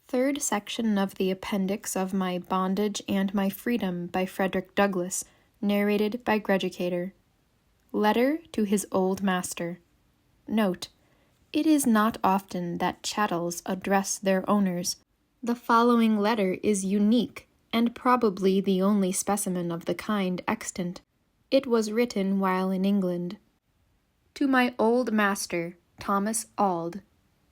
Third section of the appendix of my Bondage and My Freedom by Frederick Douglass, narrated by Greducator. Letter to his old master. Note: it is not often that chattels address their owners. The following letter is unique, and probably the only specimen of the kind extant. It was written while in England. To my old master, Thomas Auld.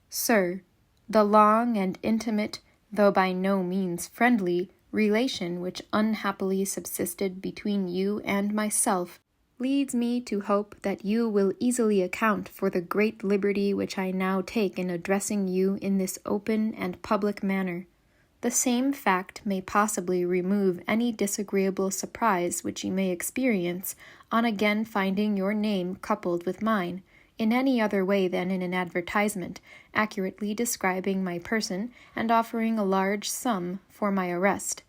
Sir, the long and intimate, though by no means friendly, relation which unhappily subsisted between you and myself leads me to hope that you will easily account for the great liberty which I now take in addressing you in this open and public manner. The same fact may possibly remove any disagreeable surprise which you may experience on again finding your name coupled with mine, in any other way than in an advertisement, accurately describing my person and offering a large sum for my arrest.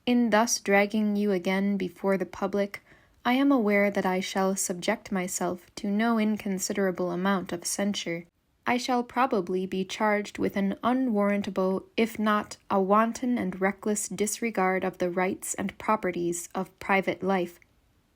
In thus dragging you again before the public, I am aware that I shall subject myself to no inconsiderable amount of censure. I shall probably be charged with an unwarrantable, if not a wanton and reckless disregard of the rights and properties of private life.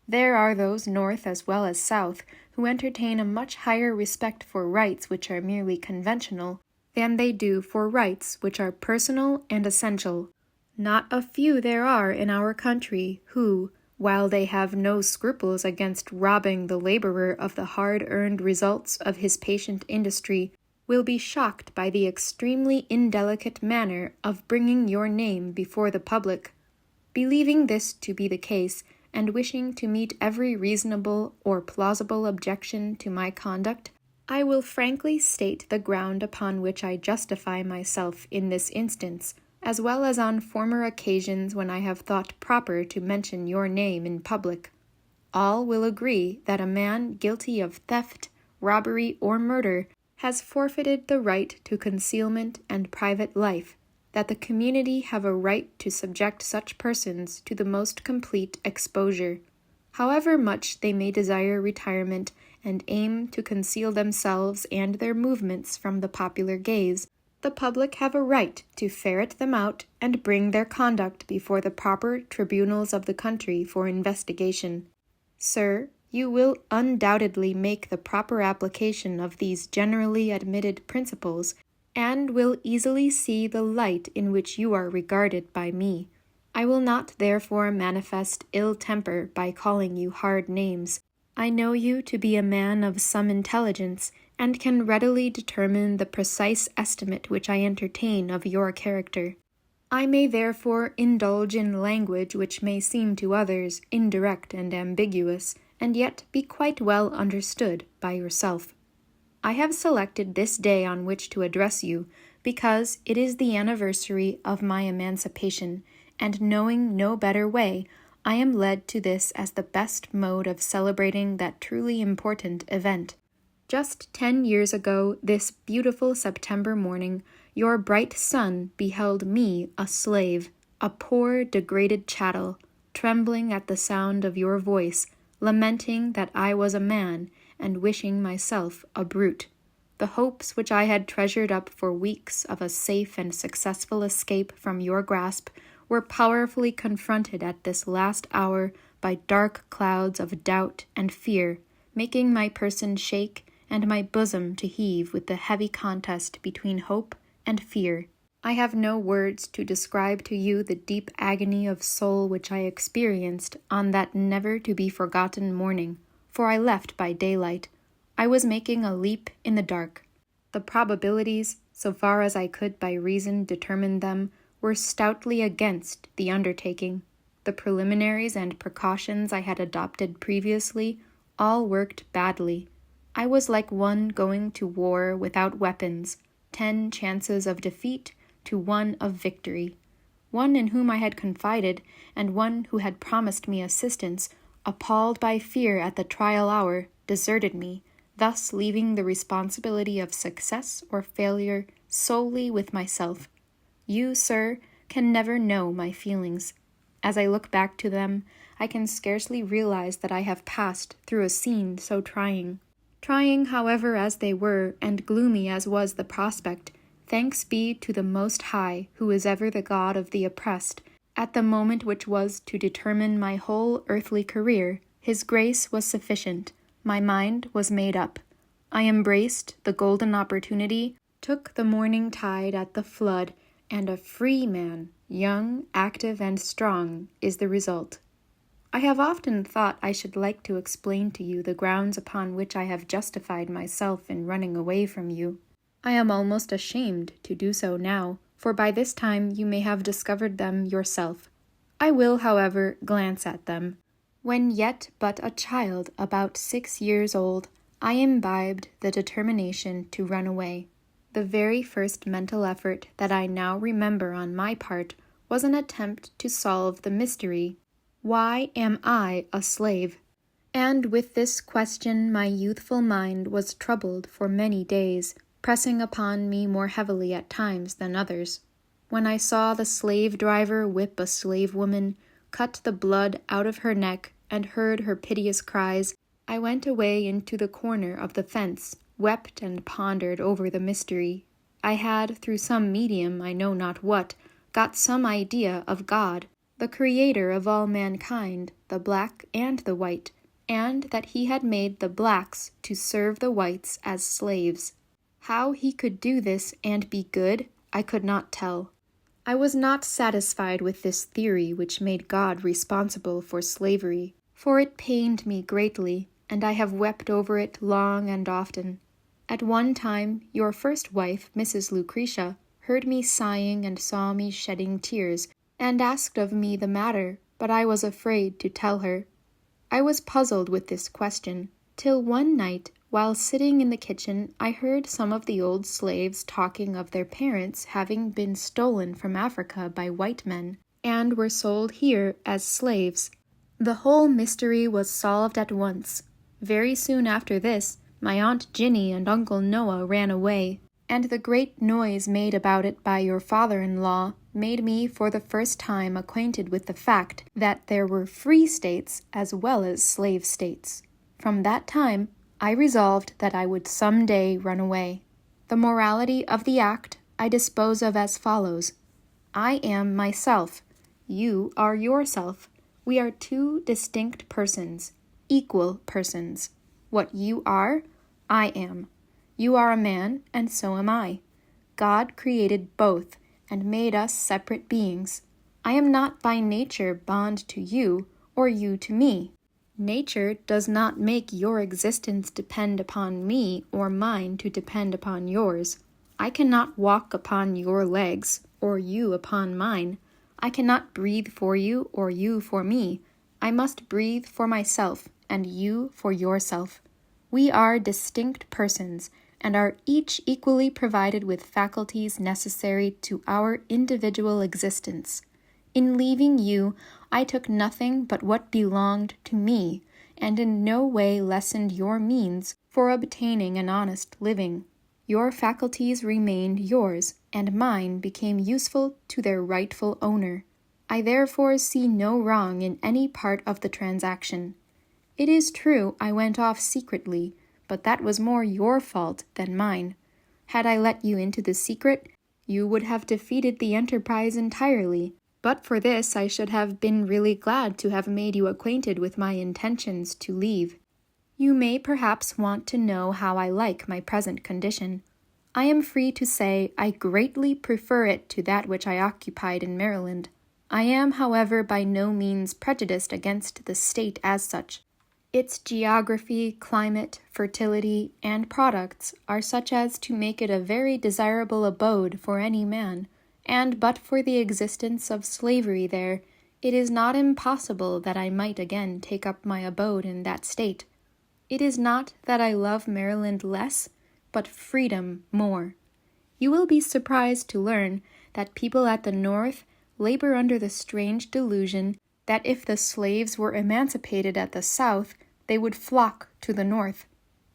There are those North as well as South who entertain a much higher respect for rights which are merely conventional than they do for rights which are personal and essential. Not a few there are in our country who, while they have no scruples against robbing the laborer of the hard-earned results of his patient industry, will be shocked by the extremely indelicate manner of bringing your name before the public. Believing this to be the case, and wishing to meet every reasonable or plausible objection to my conduct, I will frankly state the ground upon which I justify myself in this instance, as well as on former occasions when I have thought proper to mention your name in public. All will agree that a man guilty of theft, robbery, or murder has forfeited the right to concealment and private life, that the community have a right to subject such persons to the most complete exposure. However much they may desire retirement and aim to conceal themselves and their movements from the popular gaze, the public have a right to ferret them out and bring their conduct before the proper tribunals of the country for investigation. Sir, you will undoubtedly make the proper application of these generally admitted principles, and will easily see the light in which you are regarded by me. I will not therefore manifest ill temper by calling you hard names. I know you to be a man of some intelligence, and can readily determine the precise estimate which I entertain of your character. I may therefore indulge in language which may seem to others indirect and ambiguous, and yet be quite well understood by yourself. I have selected this day on which to address you because it is the anniversary of my emancipation, and knowing no better way, I am led to this as the best mode of celebrating that truly important event. Just 10 years ago, this beautiful September morning, your bright sun beheld me a slave, a poor degraded chattel, trembling at the sound of your voice, lamenting that I was a man, and wishing myself a brute. The hopes which I had treasured up for weeks of a safe and successful escape from your grasp were powerfully confronted at this last hour by dark clouds of doubt and fear, making my person shake and my bosom to heave with the heavy contest between hope and fear. I have no words to describe to you the deep agony of soul which I experienced on that never-to-be-forgotten morning, for I left by daylight. I was making a leap in the dark. The probabilities, so far as I could by reason determine them, were stoutly against the undertaking. The preliminaries and precautions I had adopted previously all worked badly. I was like one going to war without weapons, 10 chances of defeat to 1 of victory. One in whom I had confided, and one who had promised me assistance, appalled by fear at the trial hour, deserted me, thus leaving the responsibility of success or failure solely with myself. You, sir, can never know my feelings. As I look back to them, I can scarcely realize that I have passed through a scene so trying. Trying, however, as they were, and gloomy as was the prospect, Thanks be to the Most High, who is ever the God of the oppressed. At the moment which was to determine my whole earthly career, His grace was sufficient. My mind was made up. I embraced the golden opportunity, took the morning tide at the flood, and a free man, young, active, and strong, is the result. I have often thought I should like to explain to you the grounds upon which I have justified myself in running away from you. I am almost ashamed to do so now, for by this time you may have discovered them yourself. I will, however, glance at them. When yet but a child about 6 years old, I imbibed the determination to run away. The very first mental effort that I now remember on my part was an attempt to solve the mystery, why am I a slave? And with this question my youthful mind was troubled for many days, pressing upon me more heavily at times than others. When I saw the slave driver whip a slave woman, cut the blood out of her neck, and heard her piteous cries, I went away into the corner of the fence, wept and pondered over the mystery. I had, through some medium, I know not what, got some idea of God, the Creator of all mankind, the black and the white, and that He had made the blacks to serve the whites as slaves. How He could do this and be good, I could not tell. I was not satisfied with this theory which made God responsible for slavery, for it pained me greatly, and I have wept over it long and often. At one time, your first wife, Mrs. Lucretia, heard me sighing and saw me shedding tears, and asked of me the matter, but I was afraid to tell her. I was puzzled with this question, till one night, while sitting in the kitchen, I heard some of the old slaves talking of their parents having been stolen from Africa by white men, and were sold here as slaves. The whole mystery was solved at once. Very soon after this, my Aunt Ginny and Uncle Noah ran away, and the great noise made about it by your father-in-law made me for the first time acquainted with the fact that there were free states as well as slave states. From that time, I resolved that I would some day run away. The morality of the act I dispose of as follows. I am myself. You are yourself. We are two distinct persons, equal persons. What you are, I am. You are a man, and so am I. God created both, and made us separate beings. I am not by nature bond to you, or you to me. Nature does not make your existence depend upon me, or mine to depend upon yours. I cannot walk upon your legs, or you upon mine. I cannot breathe for you, or you for me. I must breathe for myself, and you for yourself. We are distinct persons, and are each equally provided with faculties necessary to our individual existence. In leaving you, I took nothing but what belonged to me, and in no way lessened your means for obtaining an honest living. Your faculties remained yours, and mine became useful to their rightful owner. I therefore see no wrong in any part of the transaction. It is true I went off secretly, but that was more your fault than mine. Had I let you into the secret, you would have defeated the enterprise entirely. But for this, I should have been really glad to have made you acquainted with my intentions to leave. You may perhaps want to know how I like my present condition. I am free to say I greatly prefer it to that which I occupied in Maryland. I am, however, by no means prejudiced against the state as such. Its geography, climate, fertility, and products are such as to make it a very desirable abode for any man, and but for the existence of slavery there, it is not impossible that I might again take up my abode in that state. It is not that I love Maryland less, but freedom more. You will be surprised to learn that people at the North labor under the strange delusion that if the slaves were emancipated at the South, they would flock to the North.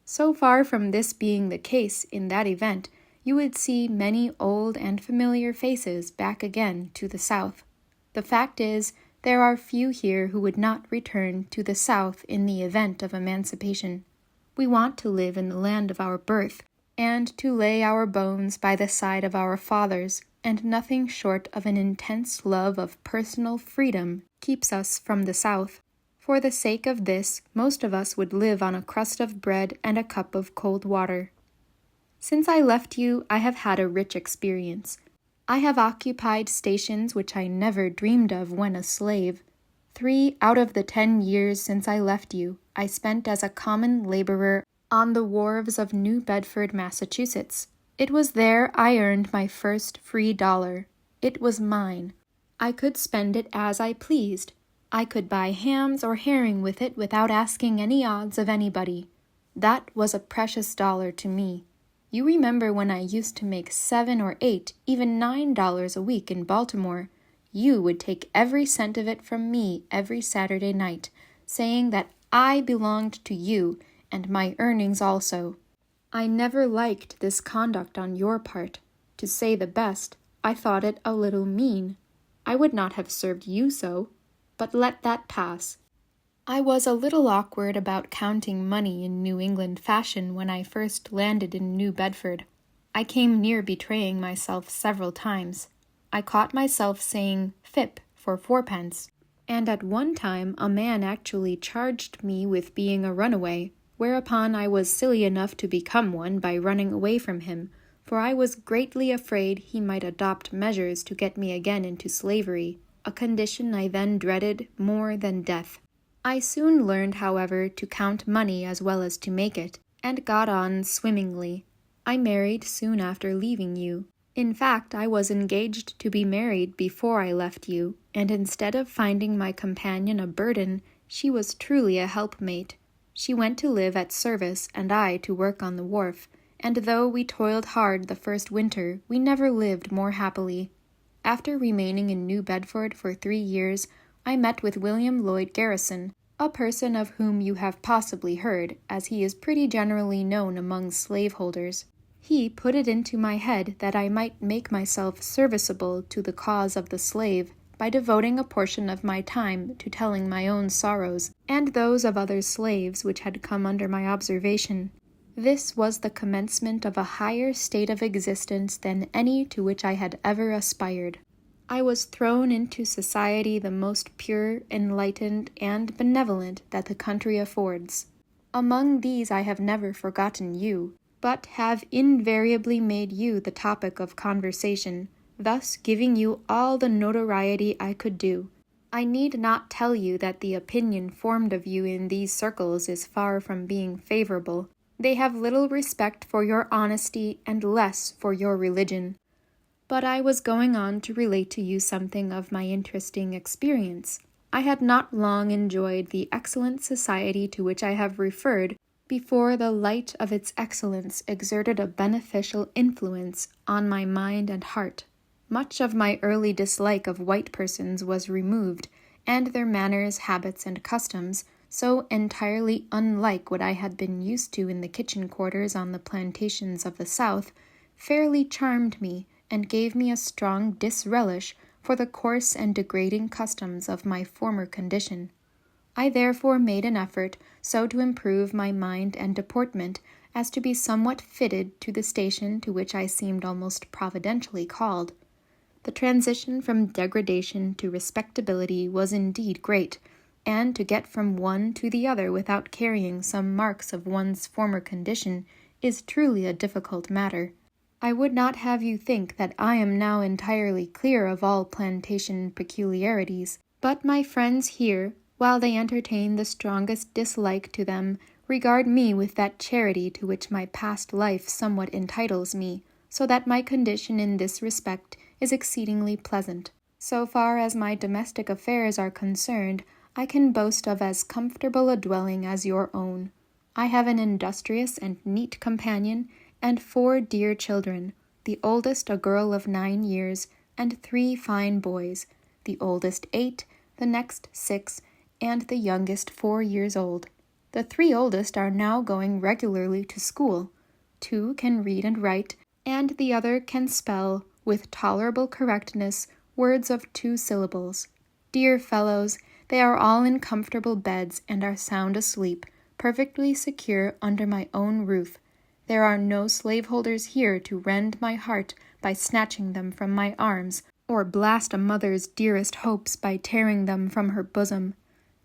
So far from this being the case in that event, you would see many old and familiar faces back again to the South. The fact is, there are few here who would not return to the South in the event of emancipation. We want to live in the land of our birth, and to lay our bones by the side of our fathers, and nothing short of an intense love of personal freedom keeps us from the South. For the sake of this, most of us would live on a crust of bread and a cup of cold water. Since I left you, I have had a rich experience. I have occupied stations which I never dreamed of when a slave. 3 out of the 10 years since I left you, I spent as a common laborer on the wharves of New Bedford, Massachusetts. It was there I earned my first free dollar. It was mine. I could spend it as I pleased. I could buy hams or herring with it without asking any odds of anybody. That was a precious dollar to me. You remember when I used to make $7 or $8, even $9 a week in Baltimore. You would take every cent of it from me every Saturday night, saying that I belonged to you, and my earnings also. I never liked this conduct on your part. To say the best, I thought it a little mean. I would not have served you so, but let that pass. I was a little awkward about counting money in New England fashion when I first landed in New Bedford. I came near betraying myself several times. I caught myself saying "fip" for 4 pence, and at one time a man actually charged me with being a runaway, whereupon I was silly enough to become one by running away from him, for I was greatly afraid he might adopt measures to get me again into slavery, a condition I then dreaded more than death. I soon learned, however, to count money as well as to make it, and got on swimmingly. I married soon after leaving you. In fact, I was engaged to be married before I left you, and instead of finding my companion a burden, she was truly a helpmate. She went to live at service and I to work on the wharf, and though we toiled hard the first winter, we never lived more happily. After remaining in New Bedford for 3 years, I met with William Lloyd Garrison, a person of whom you have possibly heard, as he is pretty generally known among slaveholders. He put it into my head that I might make myself serviceable to the cause of the slave by devoting a portion of my time to telling my own sorrows and those of other slaves which had come under my observation. This was the commencement of a higher state of existence than any to which I had ever aspired. I was thrown into society the most pure, enlightened, and benevolent that the country affords. Among these I have never forgotten you, but have invariably made you the topic of conversation, thus giving you all the notoriety I could do. I need not tell you that the opinion formed of you in these circles is far from being favorable. They have little respect for your honesty and less for your religion. But I was going on to relate to you something of my interesting experience. I had not long enjoyed the excellent society to which I have referred before the light of its excellence exerted a beneficial influence on my mind and heart. Much of my early dislike of white persons was removed, and their manners, habits, and customs, so entirely unlike what I had been used to in the kitchen quarters on the plantations of the South, fairly charmed me, and gave me a strong disrelish for the coarse and degrading customs of my former condition. I therefore made an effort so to improve my mind and deportment as to be somewhat fitted to the station to which I seemed almost providentially called. The transition from degradation to respectability was indeed great, and to get from one to the other without carrying some marks of one's former condition is truly a difficult matter. I would not have you think that I am now entirely clear of all plantation peculiarities, but my friends here, while they entertain the strongest dislike to them, regard me with that charity to which my past life somewhat entitles me, so that my condition in this respect is exceedingly pleasant. So far as my domestic affairs are concerned, I can boast of as comfortable a dwelling as your own. I have an industrious and neat companion, and 4 dear children, the oldest a girl of 9 years, and 3 fine boys, the oldest 8, the next 6, and the youngest 4 years old. The 3 oldest are now going regularly to school. 2 can read and write, and the other can spell, with tolerable correctness, words of 2 syllables. Dear fellows, they are all in comfortable beds and are sound asleep, perfectly secure under my own roof. There are no slaveholders here to rend my heart by snatching them from my arms, or blast a mother's dearest hopes by tearing them from her bosom.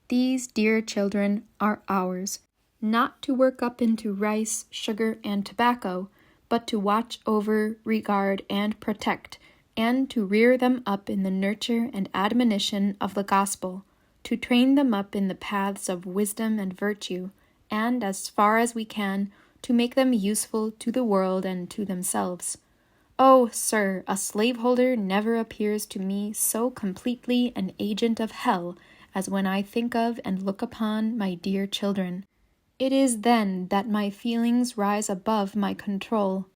These dear children are ours, not to work up into rice, sugar, and tobacco, but to watch over, regard, and protect, and to rear them up in the nurture and admonition of the gospel, to train them up in the paths of wisdom and virtue, and, as far as we can, to make them useful to the world and to themselves. Oh, sir, a slaveholder never appears to me so completely an agent of hell as when I think of and look upon my dear children. It is then that my feelings rise above my control.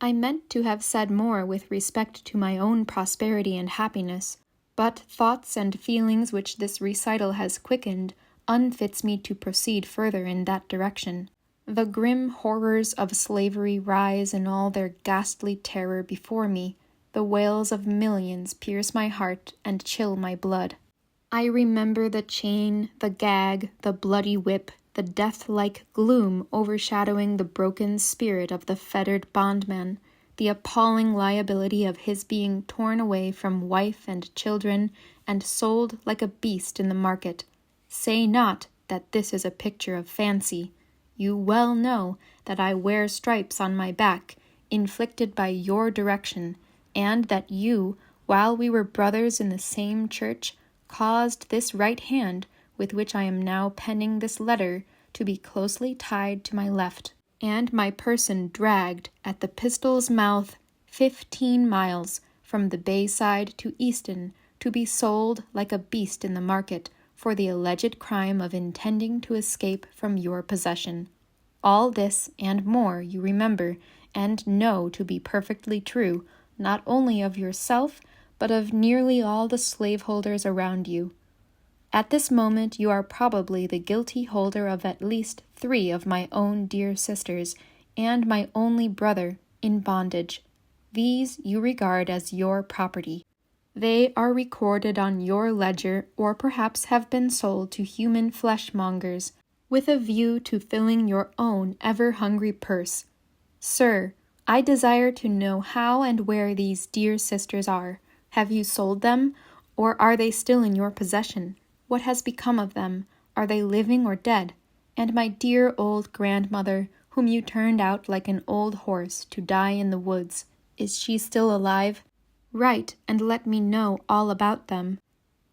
I meant to have said more with respect to my own prosperity and happiness, but thoughts and feelings which this recital has quickened unfits me to proceed further in that direction. The grim horrors of slavery rise in all their ghastly terror before me. The wails of millions pierce my heart and chill my blood. I remember the chain, the gag, the bloody whip, the death-like gloom overshadowing the broken spirit of the fettered bondman, the appalling liability of his being torn away from wife and children and sold like a beast in the market. Say not that this is a picture of fancy. You well know that I wear stripes on my back, inflicted by your direction, and that you, while we were brothers in the same church, caused this right hand, with which I am now penning this letter, to be closely tied to my left, and my person dragged at the pistol's mouth 15 miles from the Bayside to Easton, to be sold like a beast in the market, for the alleged crime of intending to escape from your possession. All this and more you remember, and know to be perfectly true, not only of yourself, but of nearly all the slaveholders around you. At this moment you are probably the guilty holder of at least 3 of my own dear sisters, and my only brother, in bondage. These you regard as your property. They are recorded on your ledger, or perhaps have been sold to human fleshmongers, with a view to filling your own ever-hungry purse. Sir, I desire to know how and where these dear sisters are. Have you sold them, or are they still in your possession? What has become of them? Are they living or dead? And my dear old grandmother, whom you turned out like an old horse to die in the woods, is she still alive? Write, and let me know all about them.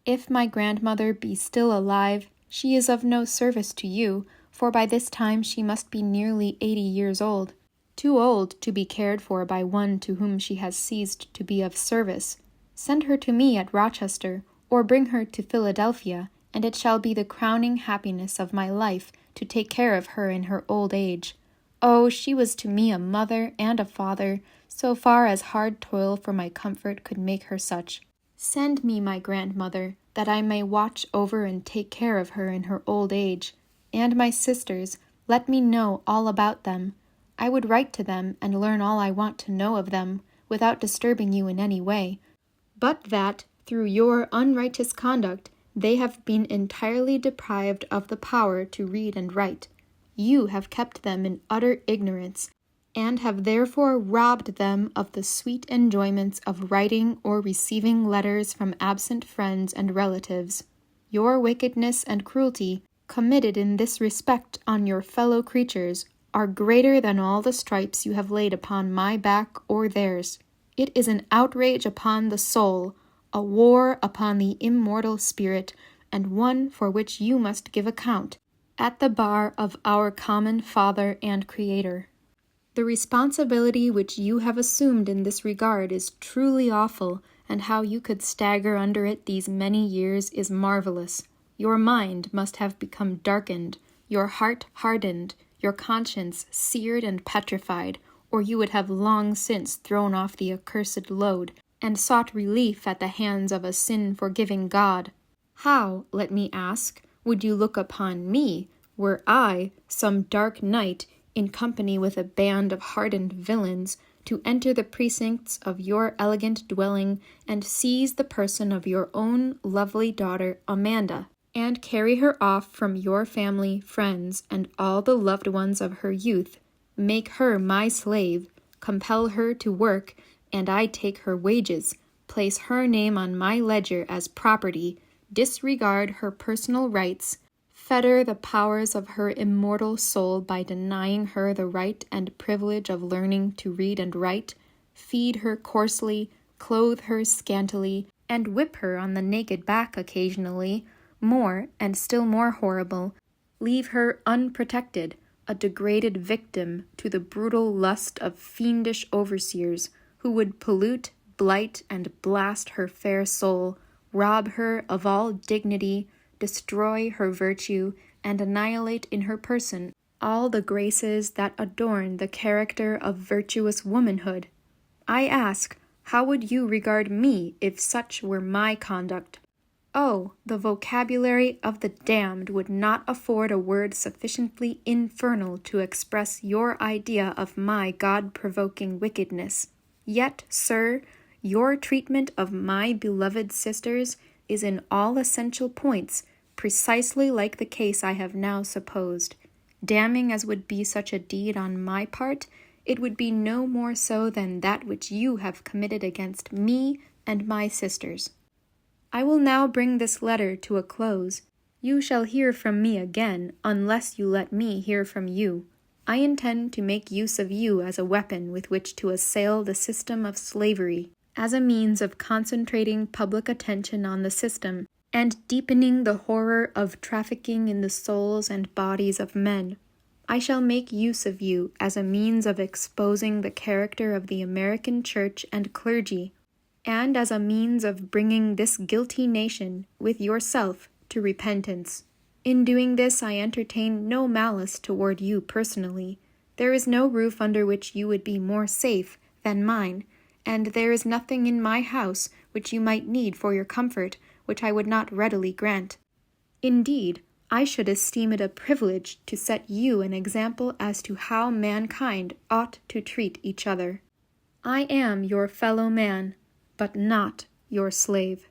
If my grandmother be still alive, she is of no service to you, for by this time she must be nearly 80 years old, too old to be cared for by one to whom she has ceased to be of service. Send her to me at Rochester, or bring her to Philadelphia, and it shall be the crowning happiness of my life to take care of her in her old age. Oh, she was to me a mother and a father, so far as hard toil for my comfort could make her such. Send me my grandmother, that I may watch over and take care of her in her old age. And my sisters, let me know all about them. I would write to them and learn all I want to know of them, without disturbing you in any way, but that, through your unrighteous conduct, they have been entirely deprived of the power to read and write. You have kept them in utter ignorance, and have therefore robbed them of the sweet enjoyments of writing or receiving letters from absent friends and relatives. Your wickedness and cruelty, committed in this respect on your fellow creatures, are greater than all the stripes you have laid upon my back or theirs. It is an outrage upon the soul, a war upon the immortal spirit, and one for which you must give account, at the bar of our common Father and Creator. The responsibility which you have assumed in this regard is truly awful, and how you could stagger under it these many years is marvelous. Your mind must have become darkened, your heart hardened, your conscience seared and petrified, or you would have long since thrown off the accursed load, and sought relief at the hands of a sin-forgiving God. How, let me ask, would you look upon me, were I, some dark night, in company with a band of hardened villains, to enter the precincts of your elegant dwelling and seize the person of your own lovely daughter Amanda, and carry her off from your family, friends, and all the loved ones of her youth, Make her my slave, compel her to work, and I take her wages, place her name on my ledger as property, disregard her personal rights, fetter the powers of her immortal soul by denying her the right and privilege of learning to read and write, feed her coarsely, clothe her scantily, and whip her on the naked back occasionally, more, and still more horrible, leave her unprotected, a degraded victim to the brutal lust of fiendish overseers who would pollute, blight, and blast her fair soul, rob her of all dignity, destroy her virtue, and annihilate in her person all the graces that adorn the character of virtuous womanhood. I ask, how would you regard me if such were my conduct? Oh, the vocabulary of the damned would not afford a word sufficiently infernal to express your idea of my God-provoking wickedness. Yet, sir, your treatment of my beloved sisters is in all essential points precisely like the case I have now supposed. Damning as would be such a deed on my part, it would be no more so than that which you have committed against me and my sisters. I will now bring this letter to a close. You shall hear from me again, unless you let me hear from you. I intend to make use of you as a weapon with which to assail the system of slavery, as a means of concentrating public attention on the system, and deepening the horror of trafficking in the souls and bodies of men. I shall make use of you as a means of exposing the character of the American church and clergy, and as a means of bringing this guilty nation, with yourself, to repentance. In doing this, I entertain no malice toward you personally. There is no roof under which you would be more safe than mine, and there is nothing in my house which you might need for your comfort, which I would not readily grant. Indeed, I should esteem it a privilege to set you an example as to how mankind ought to treat each other. I am your fellow man, but not your slave.